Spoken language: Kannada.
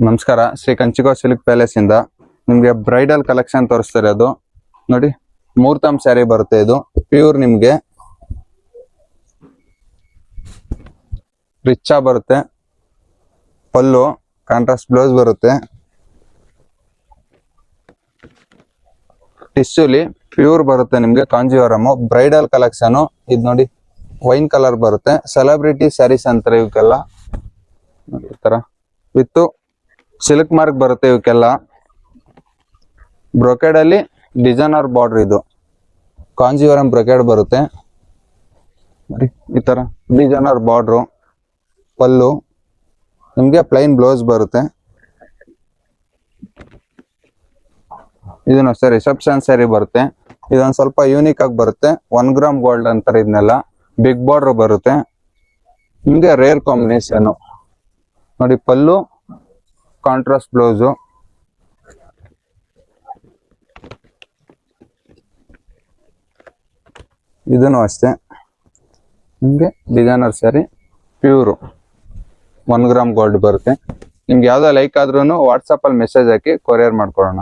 ನಮಸ್ಕಾರ, ಶ್ರೀ ಕಂಚಿಗೋ ಸಿಲ್ಕ್ ಪ್ಯಾಲೇಸ್ ಇಂದ ನಿಮ್ಗೆ ಬ್ರೈಡಲ್ ಕಲೆಕ್ಷನ್ ತೋರಿಸ್ತಾರೆ. ಅದು ನೋಡಿ, ಮೂರ್ತಮ್ ಸ್ಯಾರಿ ಬರುತ್ತೆ. ಇದು ಪ್ಯೂರ್ ನಿಮ್ಗೆ ರಿಚ್ ಬರುತ್ತೆ. ಪಲ್ಲು ಕಾಂಟ್ರಾಸ್ಟ್ ಬ್ಲೌಸ್ ಬರುತ್ತೆ. ಟಿಶ್ಯೂಲಿ ಪ್ಯೂರ್ ಬರುತ್ತೆ ನಿಮ್ಗೆ. ಕಾಂಜೀವರಮ್ ಬ್ರೈಡಲ್ ಕಲೆಕ್ಷನ್ ಇದು ನೋಡಿ, ವೈನ್ ಕಲರ್ ಬರುತ್ತೆ. ಸೆಲೆಬ್ರಿಟಿ ಸ್ಯಾರೀಸ್ ಅಂತಾರೆ ಇವಕ್ಕೆಲ್ಲ. ಈ ತರ ವಿತ್ ಸಿಲ್ಕ್ ಮಾರ್ಕ್ ಬರುತ್ತೆ ಇವಕ್ಕೆಲ್ಲ. ಬ್ರೊಕೆಡ್ ಅಲ್ಲಿ ಡಿಸೈನರ್ ಬಾರ್ಡರ್. ಇದು ಕಾಂಜೀವರಂ ಬ್ರೊಕೆಡ್ ಬರುತ್ತೆ. ಈ ತರ ಡಿಸೈನರ್ ಬಾರ್ಡ್ರು. ಪಲ್ಲು ನಿಮ್ಗೆ ಪ್ಲೈನ್ ಬ್ಲೌಸ್ ಬರುತ್ತೆ. ಇದನ್ನ ಸರಿ ರಿಸೆಪ್ಷನ್ ಸ್ಯಾರಿ ಬರುತ್ತೆ. ಇದೊಂದು ಸ್ವಲ್ಪ ಯೂನಿಕ್ ಆಗಿ ಬರುತ್ತೆ. 1 ಗ್ರಾಮ್ ಗೋಲ್ಡ್ ಅಂತಾರೆ ಇದನ್ನೆಲ್ಲ. ಬಿಗ್ ಬಾರ್ಡರ್ ಬರುತ್ತೆ ನಿಮ್ಗೆ. ರೇರ್ ಕಾಂಬಿನೇಷನ್ ನೋಡಿ. ಪಲ್ಲು ಕಾಂಟ್ರಾಸ್ಟ್ ಬ್ಲೌಸು. ಇದನ್ನು ಅಷ್ಟೇ ನಿಮ್ಗೆ designer sari pure 1 gram gold ಬರುತ್ತೆ. ನಿಮ್ಗೆ ಯಾವ್ದೋ ಲೈಕ್ ಆದ್ರೂ ವಾಟ್ಸಪ್ ಅಲ್ಲಿ ಮೆಸೇಜ್ ಹಾಕಿ ಕೊರಿಯರ್ ಮಾಡ್ಕೊಡೋಣ.